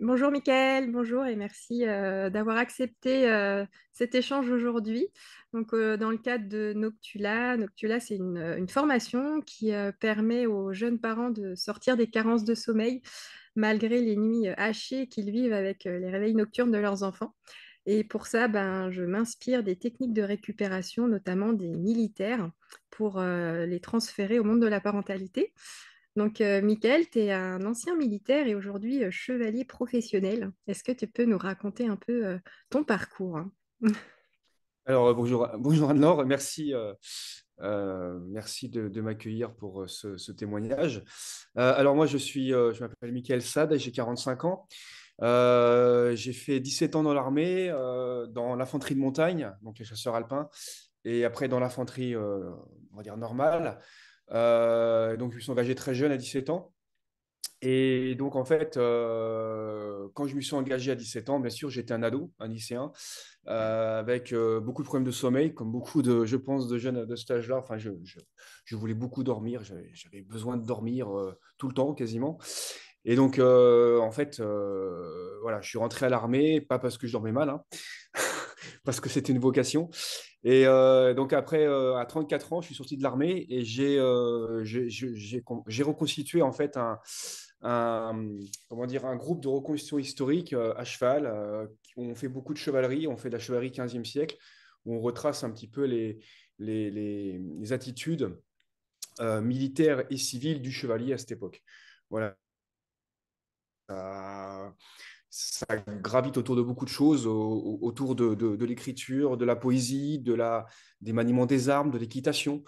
Bonjour Mickaël, bonjour et merci d'avoir accepté cet échange aujourd'hui. Donc, dans le cadre de Noctula, Noctula c'est une formation qui permet aux jeunes parents de sortir des carences de sommeil malgré les nuits hachées qu'ils vivent avec les réveils nocturnes de leurs enfants. Et pour ça, ben, je m'inspire des techniques de récupération, notamment des militaires, pour les transférer au monde de la parentalité. Donc, Michael, tu es un ancien militaire et aujourd'hui chevalier professionnel. Est-ce que tu peux nous raconter un peu ton parcours, hein? Alors, bonjour Anne-Laure, merci, merci de m'accueillir pour ce témoignage. Alors, moi, je m'appelle Michael Sad et j'ai 45 ans. J'ai fait 17 ans dans l'armée, dans l'infanterie de montagne, donc les chasseurs alpins, et après dans l'infanterie, on va dire normale. Donc, je me suis engagé très jeune à 17 ans. Et donc, en fait, quand je me suis engagé à 17 ans, bien sûr, j'étais un ado, un lycéen, avec beaucoup de problèmes de sommeil, comme beaucoup de, je pense, de jeunes de cet âge-là. Enfin, je voulais beaucoup dormir, j'avais besoin de dormir tout le temps, quasiment. Et donc, en fait, voilà, je suis rentré à l'armée, pas parce que je dormais mal, hein, parce que c'était une vocation. Et donc après, à 34 ans, je suis sorti de l'armée et j'ai reconstitué en fait un, comment dire, un groupe de reconstitution historique à cheval. Où on fait beaucoup de chevalerie, on fait de la chevalerie 15e siècle, où on retrace un petit peu les attitudes militaires et civiles du chevalier à cette époque. Voilà. Ça, ça gravite autour de beaucoup de choses, autour de l'écriture, de la poésie, des maniements des armes, de l'équitation,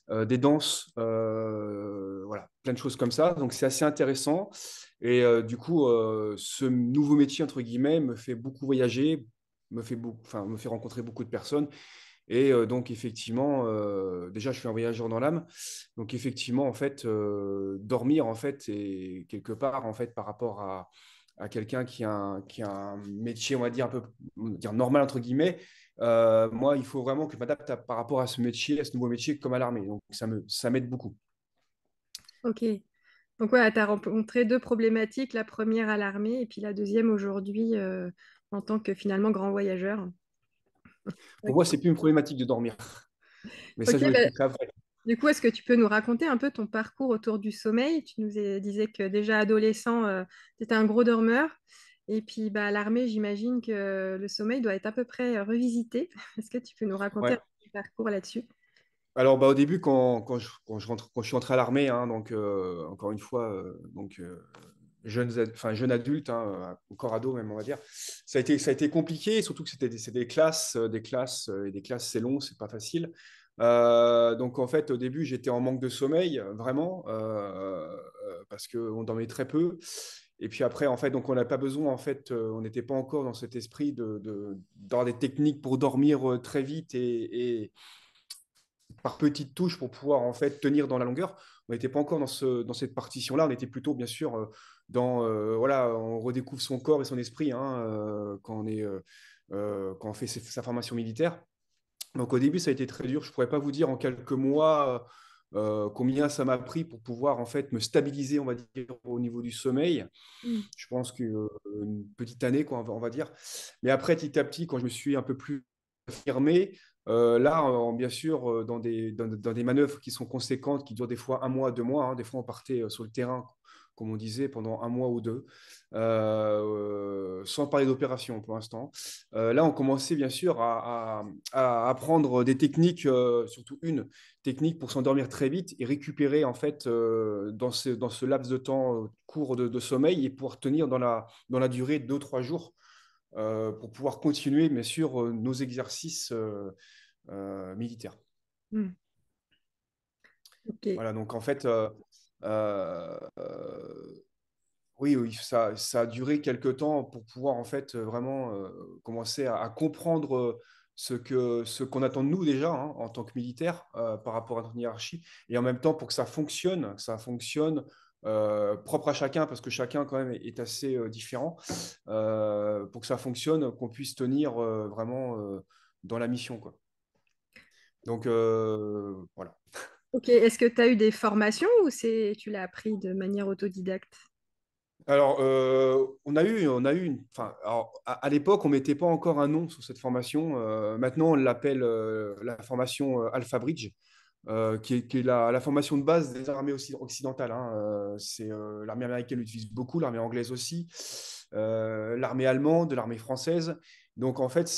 des danses, voilà, plein de choses comme ça. Donc c'est assez intéressant. Et du coup, ce nouveau métier, entre guillemets, me fait beaucoup voyager, enfin, me fait rencontrer beaucoup de personnes. Et donc, effectivement, déjà, je suis un voyageur dans l'âme. Donc, effectivement, en fait, dormir, en fait, et quelque part, en fait, par rapport à quelqu'un qui a un métier, on va dire, un peu dire normal, entre guillemets, moi, il faut vraiment que je m'adapte par rapport à ce métier, à ce nouveau métier, comme à l'armée. Donc, ça m'aide beaucoup. Ok. Donc, ouais, tu as rencontré deux problématiques, la première à l'armée et puis la deuxième aujourd'hui en tant que finalement grand voyageur. Pour moi, Ok. c'est plus une problématique de dormir. Mais Ok, ça, je vous bah, l'expliquerai après. du coup, est-ce que tu peux nous raconter un peu ton parcours autour du sommeil? Tu nous disais que déjà adolescent, tu étais un gros dormeur. Et puis, bah, à l'armée, j'imagine que le sommeil doit être à peu près revisité. Est-ce que tu peux nous raconter un Ouais. peu ton parcours là-dessus? Alors, bah, au début, quand je suis entré à l'armée, hein, donc encore une fois, jeune adulte, hein, encore ado même, on va dire, ça a été compliqué, surtout que c'est des classes, et des classes, c'est long, c'est pas facile. Donc, en fait, au début, j'étais en manque de sommeil, vraiment, parce qu'on dormait très peu. Et puis après, en fait, donc on n'a pas besoin, en fait, on n'était pas encore dans cet esprit d'avoir des techniques pour dormir très vite et par petites touches pour pouvoir en fait tenir dans la longueur. On n'était pas encore dans cette partition-là. On était plutôt, bien sûr, voilà, on redécouvre son corps et son esprit hein, quand on fait sa formation militaire. Donc au début, ça a été très dur. Je ne pourrais pas vous dire en quelques mois combien ça m'a pris pour pouvoir en fait me stabiliser, on va dire, au niveau du sommeil. Mm. Je pense qu'une petite année, quoi, on va dire. Mais après, petit à petit, quand je me suis un peu plus affirmé, là, bien sûr, dans des manœuvres qui sont conséquentes, qui durent des fois un mois, 2 mois, hein, des fois on partait sur le terrain, comme on disait, pendant un mois ou deux, sans parler d'opération pour l'instant. Là, on commençait bien sûr à apprendre des techniques, surtout une technique pour s'endormir très vite et récupérer en fait dans ce laps de temps court de sommeil et pouvoir tenir dans la durée de 2, 3 jours pour pouvoir continuer, bien sûr, nos exercices militaires. Mm. Ok. Voilà, donc en fait, euh, euh, oui, oui, ça a duré quelques temps pour pouvoir en fait vraiment commencer à comprendre ce qu'on attend de nous déjà hein, en tant que militaire par rapport à notre hiérarchie et en même temps pour que ça fonctionne propre à chacun parce que chacun quand même est assez différent pour que ça fonctionne, qu'on puisse tenir vraiment dans la mission quoi. Donc voilà. Ok. Est-ce que tu as eu des formations ou tu l'as appris de manière autodidacte? Alors, enfin, alors, à l'époque, on mettait pas encore un nom sur cette formation. Maintenant, on l'appelle la formation Alpha Bridge, qui est la formation de base des armées occidentales, hein. L'armée américaine l'utilise beaucoup, l'armée anglaise aussi, l'armée allemande, l'armée française. Donc, en fait,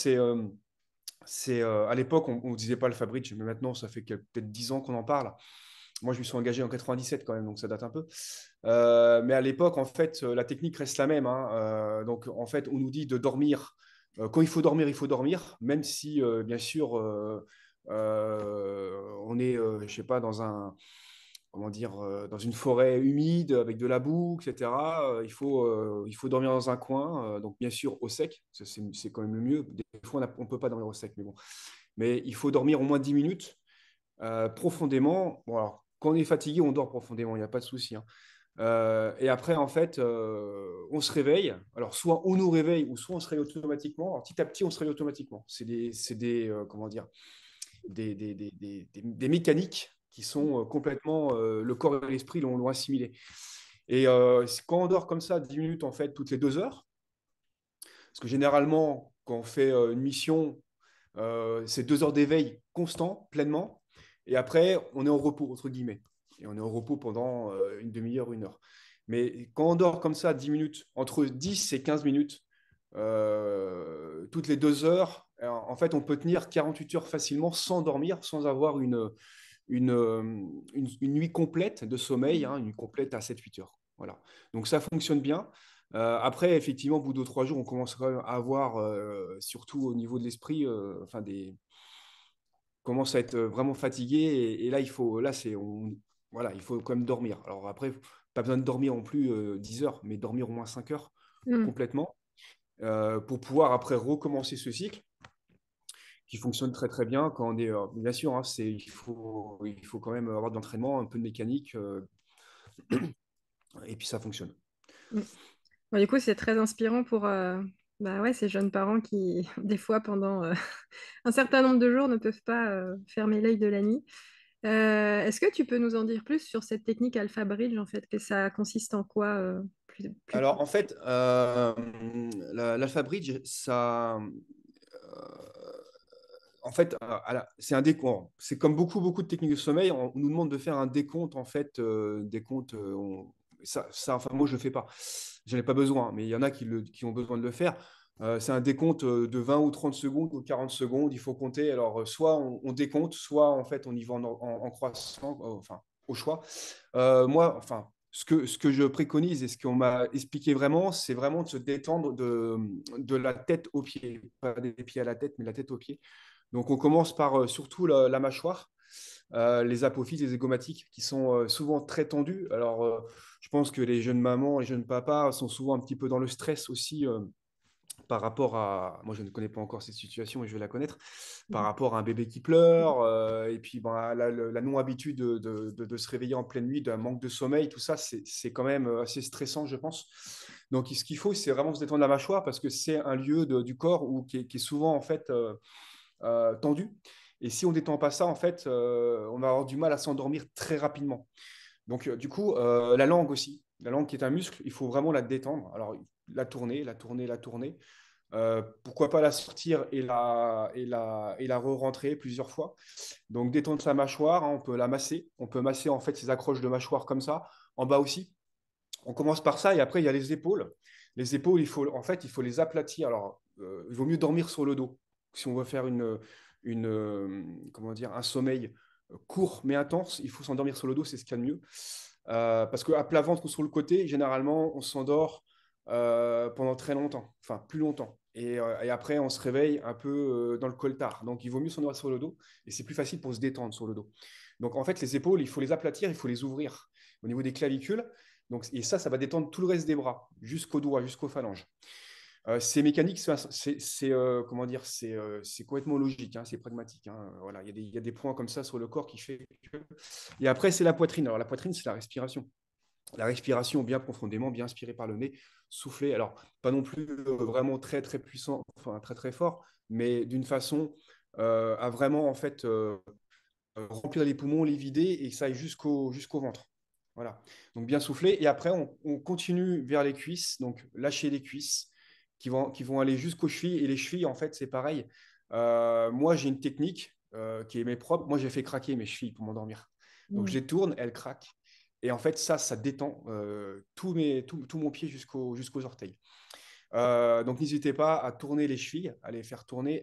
à l'époque, on ne disait pas Alpha Bridge, mais maintenant, ça fait peut-être 10 ans qu'on en parle. Moi, je me suis engagé en 97 quand même, donc ça date un peu. Mais à l'époque, en fait, la technique reste la même, hein. Donc, en fait, on nous dit de dormir. Quand il faut dormir, même si, bien sûr, on est, je sais pas, comment dire, dans une forêt humide avec de la boue, etc. Il faut dormir dans un coin, donc bien sûr au sec, c'est quand même le mieux. Des fois, on ne peut pas dormir au sec, mais bon. Mais il faut dormir au moins 10 minutes profondément. Bon, alors, quand on est fatigué, on dort profondément, il n'y a pas de souci, hein. Et après, en fait, on se réveille. Alors, soit on nous réveille, ou soit on se réveille automatiquement. Alors, petit à petit, on se réveille automatiquement. Comment dire, des mécaniques qui sont complètement, le corps et l'esprit l'ont assimilé. Et quand on dort comme ça, 10 minutes, en fait, toutes les 2 heures, parce que généralement, quand on fait une mission, c'est 2 heures d'éveil constant, pleinement. Et après, on est en repos, entre guillemets. Et on est en repos pendant une demi-heure, 1 heure. Mais quand on dort comme ça, 10 minutes, entre 10 et 15 minutes, toutes les 2 heures, en fait, on peut tenir 48 heures facilement sans dormir, sans avoir une nuit complète de sommeil, hein, une nuit complète à 7-8 heures. Voilà. Donc ça fonctionne bien. Après, effectivement, au bout de 3 jours, on commence quand même à avoir, surtout au niveau de l'esprit, enfin commence à être vraiment fatigué. Et là, voilà, il faut quand même dormir. Alors après, pas besoin de dormir non plus 10 heures, mais dormir au moins 5 heures Mm. complètement pour pouvoir après recommencer ce cycle qui fonctionne très très bien quand on est. Bien sûr, hein, il faut quand même avoir de l'entraînement, un peu de mécanique, et puis ça fonctionne. Mm. Bon, du coup, c'est très inspirant pour bah ouais, ces jeunes parents qui, des fois, pendant un certain nombre de jours, ne peuvent pas fermer l'œil de la nuit. Est-ce que tu peux nous en dire plus sur cette technique Alpha Bridge, en fait, que ça consiste en quoi plus Alors en fait, l'Alpha Bridge, en fait, c'est un décompte. C'est comme beaucoup de techniques de sommeil. On nous demande de faire un décompte, en fait, décompte. Enfin, moi, je le fais pas. J'en ai pas besoin, mais il y en a qui ont besoin de le faire. C'est un décompte de 20 ou 30 secondes ou 40 secondes. Il faut compter. Alors, soit on décompte, soit en fait, on y va en croissant, enfin, au choix. Moi, enfin, ce que je préconise et ce qu'on m'a expliqué vraiment, c'est vraiment de se détendre de la tête aux pieds. Pas des pieds à la tête, mais la tête aux pieds. Donc, on commence par surtout la mâchoire, les apophyses, les zygomatiques, qui sont souvent très tendus. Alors, je pense que les jeunes mamans, les jeunes papas sont souvent un petit peu dans le stress aussi par rapport à. Moi, je ne connais pas encore cette situation et je vais la connaître. Par rapport à un bébé qui pleure, et puis ben, la non-habitude de se réveiller en pleine nuit, d'un manque de sommeil, tout ça, c'est quand même assez stressant, je pense. Donc, ce qu'il faut, c'est vraiment se détendre la mâchoire parce que c'est un lieu du corps qui est souvent en fait tendu. Et si on ne détend pas ça, en fait, on va avoir du mal à s'endormir très rapidement. Donc, du coup, la langue aussi. La langue qui est un muscle, il faut vraiment la détendre. Alors, la tourner, la tourner, la tourner. Pourquoi pas la sortir et la re-rentrer plusieurs fois. Donc, détendre sa mâchoire, hein, on peut la masser. On peut masser en fait ses accroches de mâchoire comme ça, en bas aussi. On commence par ça et après, il y a les épaules. Les épaules, il faut les aplatir. Alors, il vaut mieux dormir sur le dos. Si on veut faire comment dire, un sommeil court mais intense, il faut s'endormir sur le dos, c'est ce qu'il y a de mieux. Parce qu'à plat ventre ou sur le côté, généralement, on s'endort pendant très longtemps, enfin plus longtemps. Et après, on se réveille un peu dans le coltard. Donc, il vaut mieux s'endormir sur le dos et c'est plus facile pour se détendre sur le dos. Donc, en fait, les épaules, il faut les aplatir, il faut les ouvrir au niveau des clavicules. Donc, et ça va détendre tout le reste des bras, jusqu'aux doigts, jusqu'aux phalanges. Ces mécaniques, comment dire, c'est complètement logique, hein, c'est pragmatique, hein. Voilà, il y a des points comme ça sur le corps qui fait que. Et après, c'est la poitrine. Alors, la poitrine, c'est la respiration. La respiration bien profondément, bien inspirée par le nez, souffler. Alors, pas non plus vraiment très, très puissant, enfin très, très fort, mais d'une façon à vraiment, en fait, remplir les poumons, les vider et que ça aille jusqu'au ventre. Voilà. Donc bien souffler. Et après, on continue vers les cuisses. Donc lâcher les cuisses qui vont aller jusqu'aux chevilles. Et les chevilles, en fait, c'est pareil. Moi, j'ai une technique qui est mes propres. Moi, j'ai fait craquer mes chevilles pour m'endormir. Donc je Mm. les tourne, elles craquent. Et en fait, ça détend tout mon pied jusqu'aux orteils. Donc n'hésitez pas à tourner les chevilles, à les faire tourner,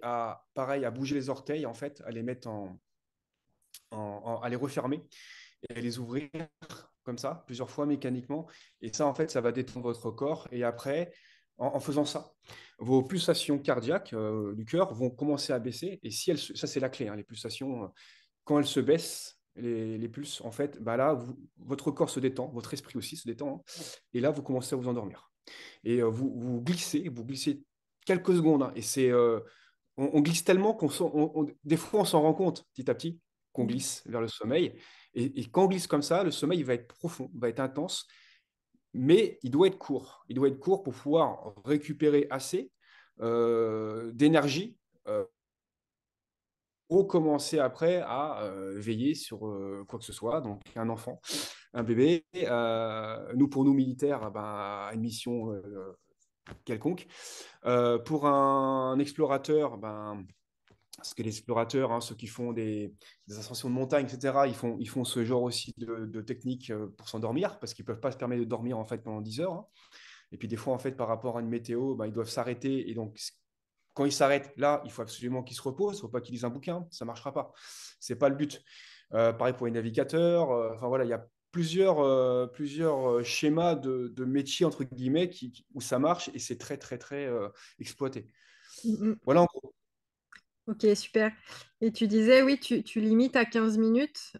pareil, à bouger les orteils, en fait, à les mettre à les refermer et les ouvrir comme ça, plusieurs fois mécaniquement. Et ça, en fait, ça va détendre votre corps. Et après, en faisant ça, vos pulsations cardiaques du cœur vont commencer à baisser. Et si ça, c'est la clé, hein, les pulsations, quand elles se baissent, les pulses, en fait, bah là, votre corps se détend, votre esprit aussi se détend. Hein, et là, vous commencez à vous endormir. Et vous glissez quelques secondes. Hein, et on glisse tellement des fois, on s'en rend compte petit à petit qu'on Mm. glisse vers le sommeil. Et quand on glisse comme ça, le sommeil va être profond, va être intense, mais il doit être court. Il doit être court pour pouvoir récupérer assez d'énergie pour commencer après à veiller sur quoi que ce soit. Donc, un enfant, un bébé, pour nous militaires, ben, une mission quelconque. Pour un explorateur, ben, parce que les explorateurs, hein, ceux qui font des ascensions de montagne, etc., ils font ce genre aussi de techniques pour s'endormir, parce qu'ils ne peuvent pas se permettre de dormir en fait pendant 10 heures. Hein. Et puis des fois, en fait, par rapport à une météo, ben, ils doivent s'arrêter. Et donc, quand ils s'arrêtent, là, il faut absolument qu'ils se reposent. Il ne faut pas qu'ils lisent un bouquin, ça ne marchera pas. Ce n'est pas le but. Pareil pour les navigateurs. Enfin voilà, il y a plusieurs schémas de métiers, entre guillemets, où ça marche et c'est très, très, très exploité. Mm. Voilà en gros. Ok, super. Et tu disais, oui, tu limites à 15 minutes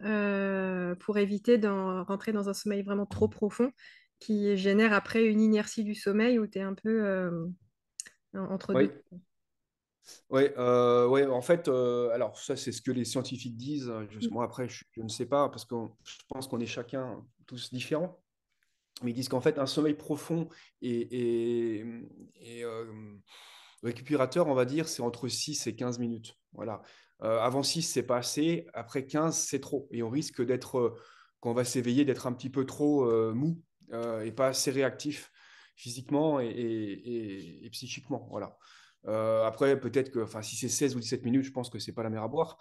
pour éviter d'en rentrer dans un sommeil vraiment trop profond qui génère après une inertie du sommeil où tu es un peu entre deux. Oui. Ouais, ouais, en fait, alors ça, c'est ce que les scientifiques disent. Moi, après, je ne sais pas, parce que je pense qu'on est chacun tous différents. Mais ils disent qu'en fait, un sommeil profond et récupérateur, on va dire, c'est entre 6 et 15 minutes. Voilà. Avant 6, c'est pas assez. Après 15, c'est trop. Et on risque quand on va s'éveiller, d'être un petit peu trop mou et pas assez réactif physiquement et psychiquement. Voilà. Après, peut-être que enfin, si c'est 16 ou 17 minutes, je pense que c'est pas la mer à boire.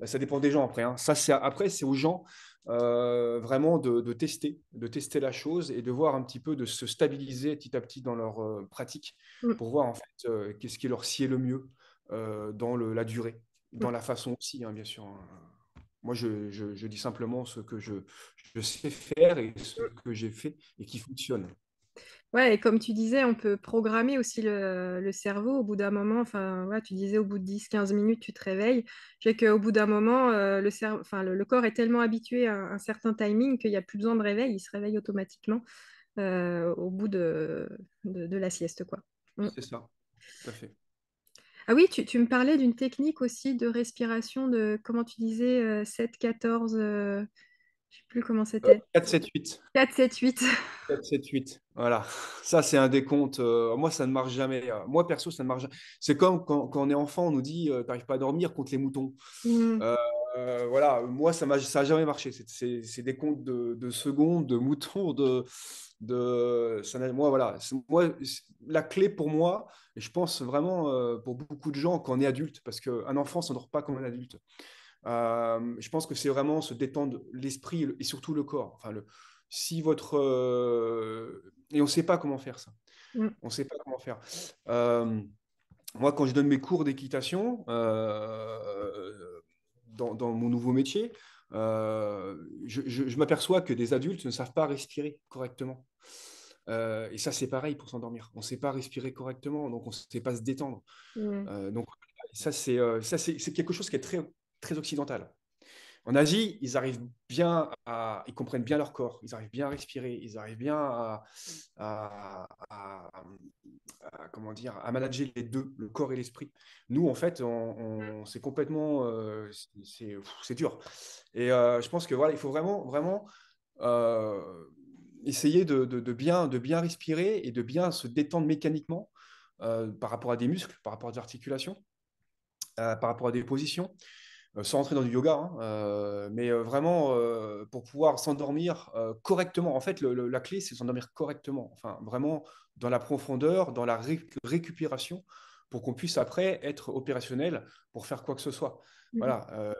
Ça dépend des gens après. Hein. Après, c'est aux gens vraiment de tester la chose et de voir un petit peu, de se stabiliser petit à petit dans leur pratique Mm. pour voir en fait qu'est-ce qui leur sied le mieux dans la durée, Mm. dans la façon aussi, hein, bien sûr. Hein. Moi, je dis simplement ce que je sais faire et ce que j'ai fait et qui fonctionne. Ouais, et comme tu disais, on peut programmer aussi le cerveau au bout d'un moment. Enfin, ouais, tu disais au bout de 10 15 minutes, tu te réveilles. Je sais qu'au bout d'un moment, enfin, le corps est tellement habitué à un certain timing qu'il n'y a plus besoin de réveil, il se réveille automatiquement au bout de la sieste, quoi. Mm. C'est ça, tout à fait. Ah oui, tu me parlais d'une technique aussi de respiration de, comment tu disais, 7, 14, je sais plus comment c'était. 4, 7, 8. 4, 7, 8. 4, 7, 8. Voilà. Ça, c'est un décompte. Moi, ça ne marche jamais. Moi, perso, ça ne marche jamais. C'est comme quand on est enfant, on nous dit t'arrives pas à dormir contre les moutons. Mm. Euh, voilà. Moi, ça a jamais marché. C'est des comptes de secondes, de moutons, moi, voilà. La clé pour moi, et je pense vraiment pour beaucoup de gens quand on est adulte, parce qu'un enfant ne s'endort pas comme un adulte. Je pense que c'est vraiment se détendre l'esprit et surtout le corps. Enfin, si votre et on ne sait pas comment faire ça. Mm. On ne sait pas comment faire. Euh, Moi, quand je donne mes cours d'équitation dans mon nouveau métier, je m'aperçois que des adultes ne savent pas respirer correctement. Et ça, c'est pareil pour s'endormir. On ne sait pas respirer correctement, donc on ne sait pas se détendre. Mm. Donc c'est quelque chose qui est très, très occidental. En Asie, ils comprennent bien leur corps, ils arrivent bien à respirer, ils arrivent bien à- à- comment dire, à manager les deux, le corps et l'esprit. Nous, en fait, c'est complètement, c'est dur. Et je pense que voilà, il faut vraiment, vraiment euh, essayer de bien respirer et de bien se détendre mécaniquement par rapport à des muscles, par rapport à des articulations, par rapport à des positions. sans rentrer dans du yoga, hein, mais vraiment pour pouvoir s'endormir correctement. En fait, la clé, c'est s'endormir correctement, enfin vraiment dans la profondeur, dans la récupération, pour qu'on puisse après être opérationnel pour faire quoi que ce soit. Mhm. Voilà. Euh,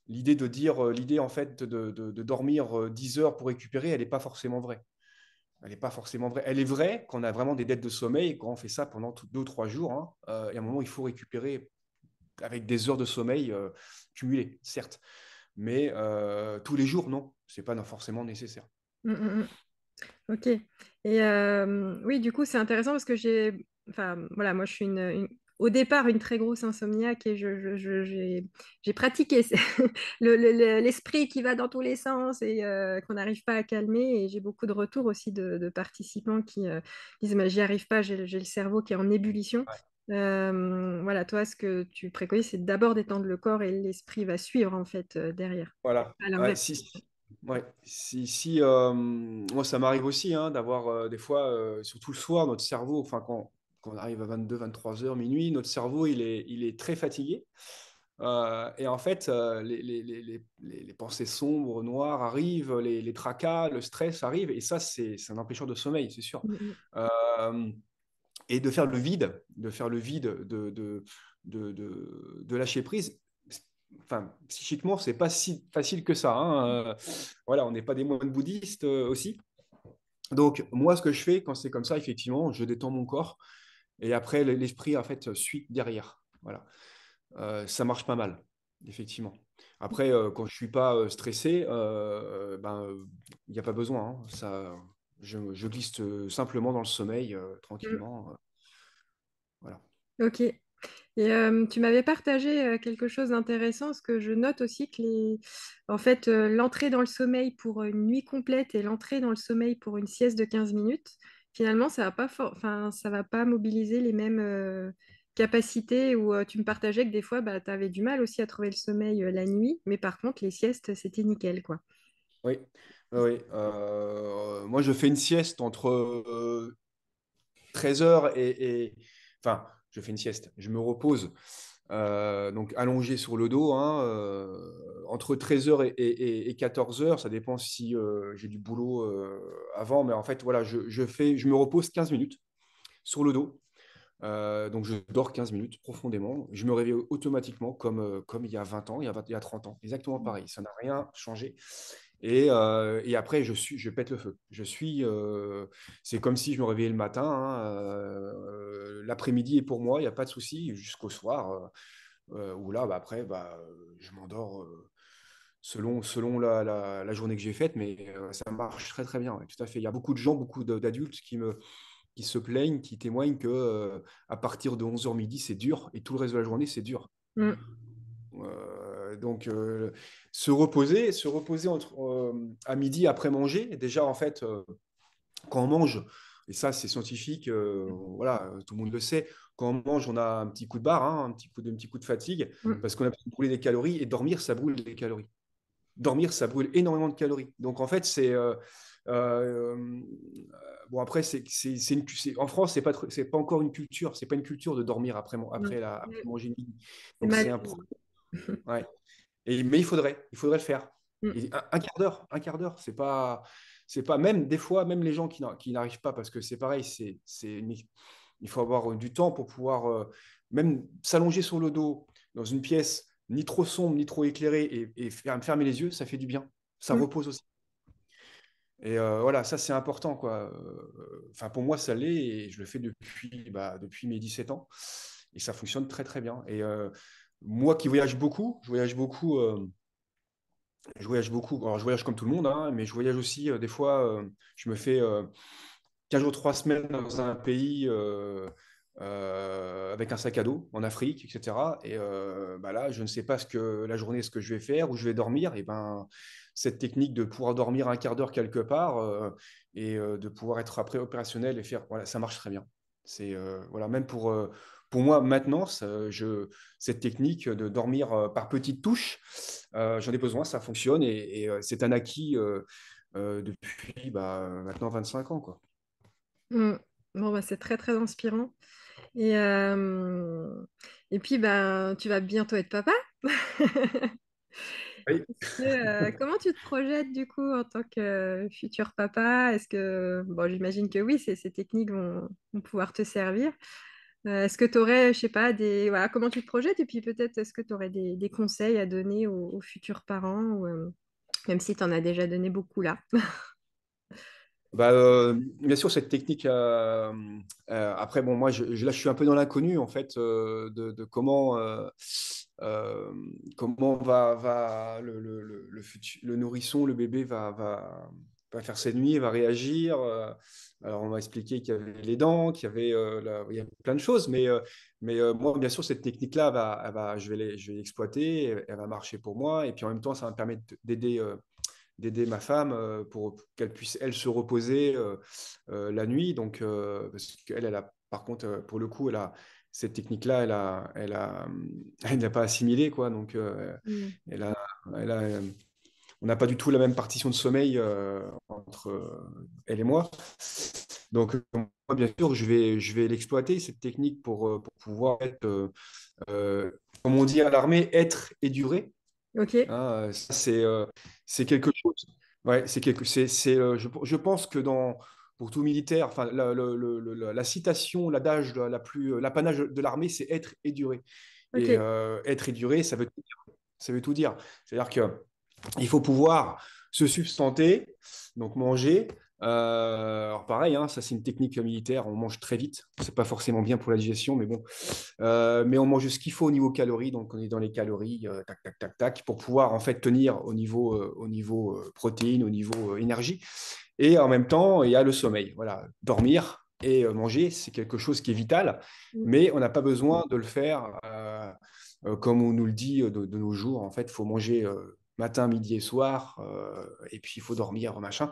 L'idée de dire, l'idée en fait de dormir 10 heures pour récupérer, elle n'est pas forcément vraie. Elle n'est pas forcément vraie. Elle est vraie quand on a vraiment des dettes de sommeil, quand on fait ça pendant 2 ou 3 jours, hein, et à un moment, il faut récupérer avec des heures de sommeil cumulées, certes. Mais tous les jours, non, c'est pas forcément nécessaire. Mm, mm, mm. Ok. Et oui, du coup, c'est intéressant parce que enfin, voilà, moi, je suis au départ une très grosse insomniaque et j'ai pratiqué l'esprit qui va dans tous les sens et qu'on n'arrive pas à calmer. Et j'ai beaucoup de retours aussi de participants qui disent, mais j'y arrive pas, j'ai le cerveau qui est en ébullition. Ouais. Voilà, toi, ce que tu préconises, c'est d'abord d'étendre le corps et l'esprit va suivre en fait derrière. Voilà. À Ouais, l'inverse. ouais. Moi, ça m'arrive aussi hein, d'avoir des fois, surtout le soir, notre cerveau, enfin, quand on arrive à 22, 23 heures, minuit, notre cerveau, il est très fatigué. Et en fait, les pensées sombres, noires arrivent, les tracas, le stress arrive, et ça, c'est un empêcheur de sommeil, c'est sûr. Mm, Euh, et de faire le vide, de lâcher prise. Enfin, psychiquement, c'est pas si facile que ça, hein. Voilà, on n'est pas des moines bouddhistes aussi. Donc, moi, ce que je fais quand c'est comme ça, effectivement, je détends mon corps et après, l'esprit, en fait, suit derrière. Voilà. Ça marche pas mal, effectivement. Après, quand je suis pas stressé, ben, il n'y a pas besoin, hein. Ça, je glisse simplement dans le sommeil, mm. tranquillement. Voilà. Ok. Et tu m'avais partagé quelque chose d'intéressant, parce que je note aussi que en fait, l'entrée dans le sommeil pour une nuit complète et l'entrée dans le sommeil pour une sieste de 15 minutes, finalement, enfin, ça va pas mobiliser les mêmes capacités, où tu me partageais que des fois, bah, tu avais du mal aussi à trouver le sommeil la nuit, mais par contre, les siestes, c'était nickel, quoi. Oui, oui, oui. Moi, je fais une sieste entre 13 heures Enfin, je fais une sieste. Je me repose, donc allongé sur le dos, hein, entre 13 heures et 14 heures. Ça dépend si j'ai du boulot avant. Mais en fait, voilà, je me repose 15 minutes sur le dos. Donc, je dors 15 minutes profondément. Je me réveille automatiquement comme il y a 20 ans, il y a 30 ans. Exactement pareil. Ça n'a rien changé. Et après, je pète le feu. C'est comme si je me réveillais le matin, hein, l'après-midi est pour moi, il n'y a pas de souci, jusqu'au soir, où là, bah, après, bah, je m'endors selon la journée que j'ai faite, mais ça marche très très bien, ouais, tout à fait. Il y a beaucoup de gens, d'adultes qui se plaignent, qui témoignent que à partir de 11 heures midi, c'est dur, et tout le reste de la journée, c'est dur. Mm, Donc, se reposer à midi après manger, déjà en fait, quand on mange, et ça c'est scientifique, voilà, tout le monde le sait, quand on mange, on a un petit coup de barre, hein, un petit coup de fatigue, mm, parce qu'on a besoin de brûler des calories, et dormir, ça brûle des calories. Dormir, ça brûle énormément de calories. Donc en fait, euh, bon, après, en France, c'est pas encore une culture, c'est pas une culture de dormir mm, après manger midi. c'est Donc mal c'est un vu. ouais. Mais il faudrait le faire. Mm, Et un quart d'heure, c'est pas même des fois, même les gens qui n'arrivent pas, parce que c'est pareil, il faut avoir du temps pour pouvoir même s'allonger sur le dos dans une pièce ni trop sombre, ni trop éclairée et fermer les yeux, ça fait du bien. Ça mm, repose aussi. Et voilà, ça c'est important, quoi. Enfin, pour moi, ça l'est et je le fais depuis mes 17 ans et ça fonctionne très très bien. Et moi qui voyage beaucoup, je voyage beaucoup. Alors, je voyage comme tout le monde, hein, mais je voyage aussi, des fois, je me fais 15 jours, 3 semaines dans un pays avec un sac à dos en Afrique, etc. Et bah là, je ne sais pas la journée, ce que je vais faire, où je vais dormir. Et ben, cette technique de pouvoir dormir un quart d'heure quelque part et de pouvoir être après opérationnel et faire, voilà, ça marche très bien. C'est voilà, même pour moi maintenant, cette technique de dormir par petites touches, j'en ai besoin, ça fonctionne et c'est un acquis depuis maintenant 25 ans, quoi. mm. Bon, bah, c'est très très inspirant. Et, euh, et puis, ben, tu vas bientôt être papa. Oui. Comment tu te projettes du coup en tant que futur papa? Est-ce que, bon, j'imagine que oui, ces techniques vont pouvoir te servir. Est-ce que tu aurais, je sais pas, voilà, comment tu te projettes? Et puis peut-être, est-ce que tu aurais des conseils à donner aux futurs parents, même si tu en as déjà donné beaucoup là? Bah, bien sûr, cette technique. Après, bon, moi, là, je suis un peu dans l'inconnu en fait de euh, comment va le nourrisson, le bébé va faire ses nuits, va réagir. Alors, on m'a expliqué qu'il y avait les dents, il y a plein de choses, mais moi, bien sûr, cette technique-là, je vais l'exploiter, elle va marcher pour moi, et puis en même temps, ça va me permettre d'aider ma femme pour qu'elle puisse, elle, se reposer la nuit. Donc, parce qu'elle, par contre, pour le coup, cette technique-là, elle n'a pas assimilé, quoi. Donc, Mm. elle a, elle a, on n'a pas du tout la même partition de sommeil entre elle et moi. Donc, moi, bien sûr, je vais l'exploiter, cette technique, pour pouvoir être, comme on dit à l'armée, être et durer. Ok, Hein, ça, c'est quelque chose. Ouais, je pense que pour tout militaire, enfin, la citation, l'adage, l'apanage de l'armée, c'est être et durer. Et ok. être et durer, ça veut tout dire. C'est-à-dire que il faut pouvoir se substanter, donc manger. Alors pareil, hein, ça c'est une technique militaire, on mange très vite. C'est pas forcément bien pour la digestion, mais bon. Mais on mange ce qu'il faut au niveau calories, donc on est dans les calories, tac, tac, tac, tac, pour pouvoir en fait tenir au niveau protéines, au niveau énergie. Et en même temps, il y a le sommeil. Voilà, dormir et manger, c'est quelque chose qui est vital, Mm. mais on n'a pas besoin de le faire comme on nous le dit de nos jours. En fait, il faut manger matin, midi et soir, et puis il faut dormir, machin.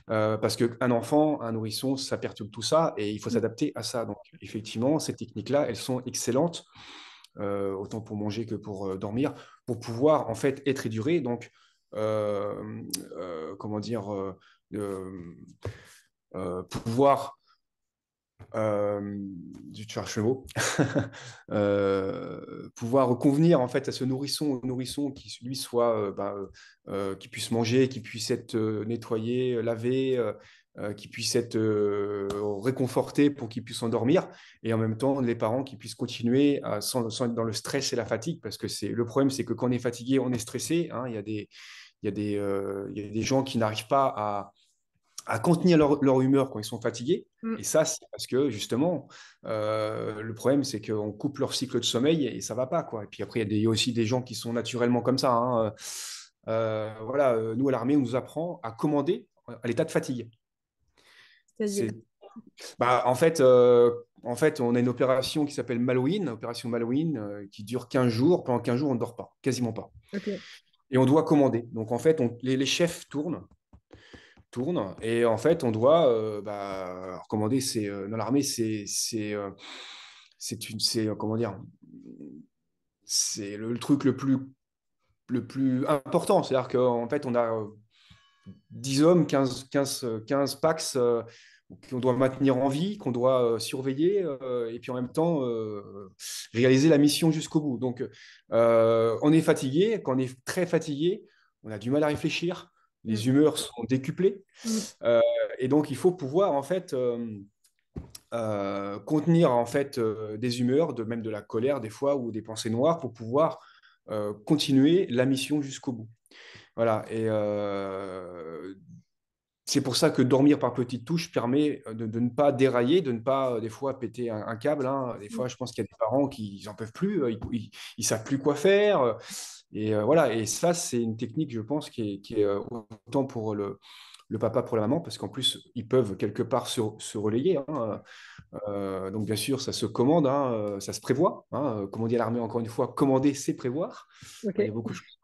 Parce qu'un enfant, un nourrisson, ça perturbe tout ça et il faut Mm. s'adapter à ça. Donc, effectivement, ces techniques-là, elles sont excellentes, autant pour manger que pour dormir, pour pouvoir en fait être éduré. Donc, comment dire, euh, pouvoir, je cherche le mot, pouvoir convenir en fait à ce nourrisson qui lui soit, qui puisse manger, qui puisse être nettoyé, lavé, qui puisse être réconforté pour qu'il puisse endormir, et en même temps les parents qui puissent continuer sans être dans le stress et la fatigue, parce que le problème c'est que quand on est fatigué, on est stressé, hein. Il y a des gens qui n'arrivent pas à contenir leur humeur quand ils sont fatigués. Mm. Et ça, c'est parce que justement, le problème, c'est qu'on coupe leur cycle de sommeil et ça va pas, quoi. Et puis après, il y a aussi des gens qui sont naturellement comme ça, hein. Voilà, nous, à l'armée, on nous apprend à commander à l'état de fatigue. C'est-à-dire. C'est, en fait, on a une opération qui s'appelle Malouine, opération Malouine, qui dure 15 jours. Pendant 15 jours, on ne dort pas, quasiment pas. Ok. Et on doit commander. Donc, en fait, les chefs tourne et en fait on doit recommander dans l'armée c'est comment dire, c'est le truc le plus important, c'est-à-dire qu'en fait on a 10 hommes, 15 pax qu'on doit maintenir en vie, qu'on doit surveiller et puis en même temps réaliser la mission jusqu'au bout. Donc on est fatigué, quand on est très fatigué, on a du mal à réfléchir, Mm. les humeurs sont décuplées. Mm. Euh, et donc, il faut pouvoir en fait contenir en fait des humeurs, même de la colère des fois ou des pensées noires pour pouvoir continuer la mission jusqu'au bout. Voilà. Et c'est pour ça que dormir par petites touches permet de ne pas dérailler, de ne pas des fois péter un câble, hein. Des fois, je pense qu'il y a des parents qui n'en peuvent plus, ils savent plus quoi faire. Et voilà. Et ça, c'est une technique, je pense, qui est autant pour le papa, pour la maman, parce qu'en plus, ils peuvent quelque part se relayer, hein. Donc, bien sûr, ça se commande, hein, ça se prévoit, hein. Comme on dit à l'armée, encore une fois, commander, c'est prévoir. Ok. Il y a beaucoup de choses.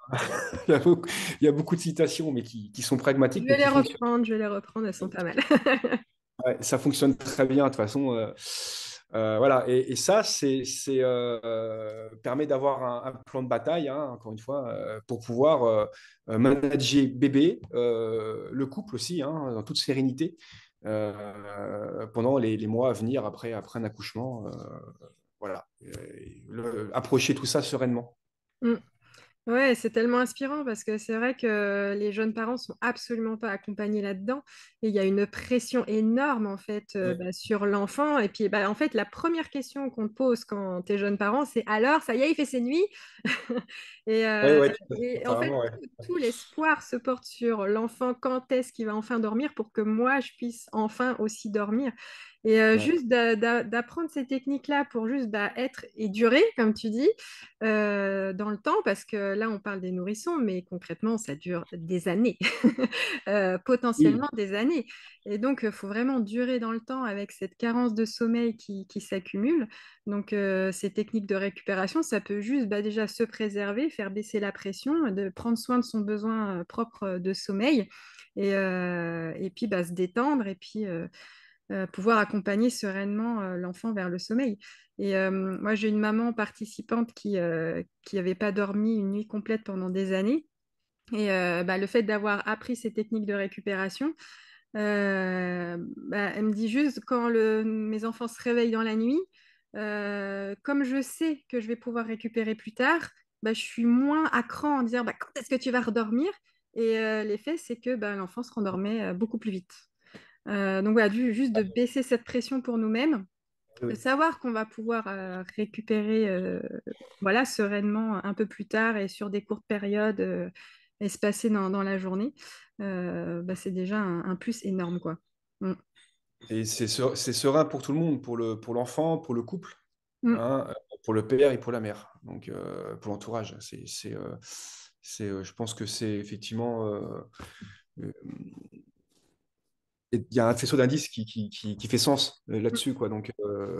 Il y a beaucoup, il y a beaucoup de citations, mais qui sont Je pragmatiques, mais vais les qui fonctionnent. reprendre, je vais les reprendre, elles sont pas mal. Ouais, ça fonctionne très bien, de toute façon. Voilà. Et ça, permet d'avoir un plan de bataille, hein, encore une fois, pour pouvoir manager bébé, le couple aussi, hein, dans toute sérénité, pendant les mois à venir après un accouchement. Voilà. Approcher tout ça sereinement. Mm. Ouais, c'est tellement inspirant parce que c'est vrai que les jeunes parents sont absolument pas accompagnés là-dedans et il y a une pression énorme en fait Ouais, sur l'enfant et puis en fait la première question qu'on te pose quand tu es jeune parent c'est alors ça y est il fait ses nuits et, ouais, euh, ouais, et en fait apparemment, ouais. tout l'espoir se porte sur l'enfant quand est-ce qu'il va enfin dormir pour que moi je puisse enfin aussi dormir et Ouais, juste d'apprendre ces techniques-là pour juste être et durer comme tu dis dans le temps, parce que là, on parle des nourrissons, mais concrètement, ça dure des années, oui. potentiellement des années. Et donc, il faut vraiment durer dans le temps avec cette carence de sommeil qui s'accumule. Donc, ces techniques de récupération, ça peut juste déjà se préserver, faire baisser la pression, de prendre soin de son besoin propre de sommeil. Et puis se détendre et puis pouvoir accompagner sereinement l'enfant vers le sommeil. Et moi, j'ai une maman participante qui n'avait pas dormi une nuit complète pendant des années. Et le fait d'avoir appris ces techniques de récupération, elle me dit juste quand mes enfants se réveillent dans la nuit, comme je sais que je vais pouvoir récupérer plus tard, je suis moins à cran en disant quand est-ce que tu vas redormir? Et l'effet, c'est que l'enfant se rendormait beaucoup plus vite. Donc voilà, juste de baisser cette pression pour nous-mêmes, de Oui. savoir qu'on va pouvoir récupérer voilà, sereinement un peu plus tard et sur des courtes périodes espacées dans la journée, c'est déjà un plus énorme, quoi. Mm. Et c'est serein pour tout le monde, pour l'enfant, pour le couple, Mm. hein, pour le père et pour la mère, donc pour l'entourage. Je pense que c'est effectivement, euh, il y a un faisceau d'indices qui fait sens là-dessus, quoi. Donc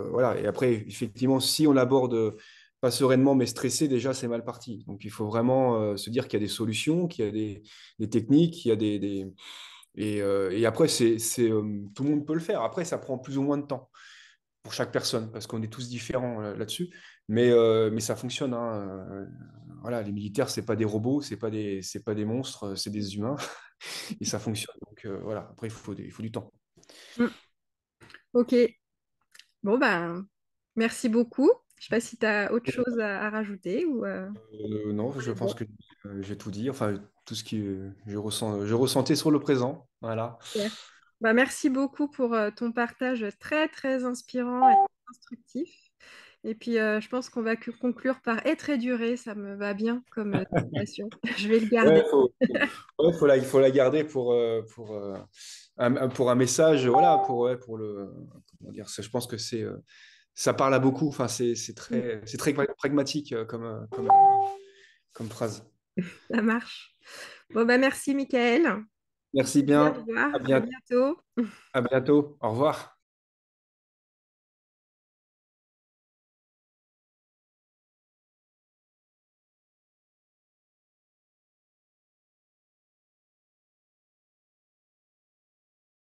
voilà. Et après, effectivement, si on l'aborde pas sereinement mais stressé, déjà c'est mal parti. Donc il faut vraiment se dire qu'il y a des solutions, qu'il y a des techniques, qu'il y a et après tout le monde peut le faire. Après, ça prend plus ou moins de temps pour chaque personne, parce qu'on est tous différents là-dessus. Mais ça fonctionne, hein. Voilà, les militaires, c'est pas des robots, c'est pas des monstres, c'est des humains, et ça fonctionne. Donc voilà, après, il faut du temps. Mm. Ok, bon merci beaucoup. Je sais pas si tu as autre chose à rajouter ou Non, on je est bon. pense que j'ai tout dit. Enfin, tout ce que je ressentais sur le présent. Voilà. Super. Merci beaucoup pour ton partage très très inspirant et instructif. Et puis je pense qu'on va conclure par être et durer, ça me va bien comme citation. Je vais le Ouais, garder. il faut la garder pour un message. Voilà, pour comment dire, je pense que ça parle à beaucoup. Enfin, c'est très pragmatique comme phrase. Ça marche. Bon, merci, Michael. Merci Je te dis au bien. revoir. À À bien- bientôt. à bientôt. Au revoir.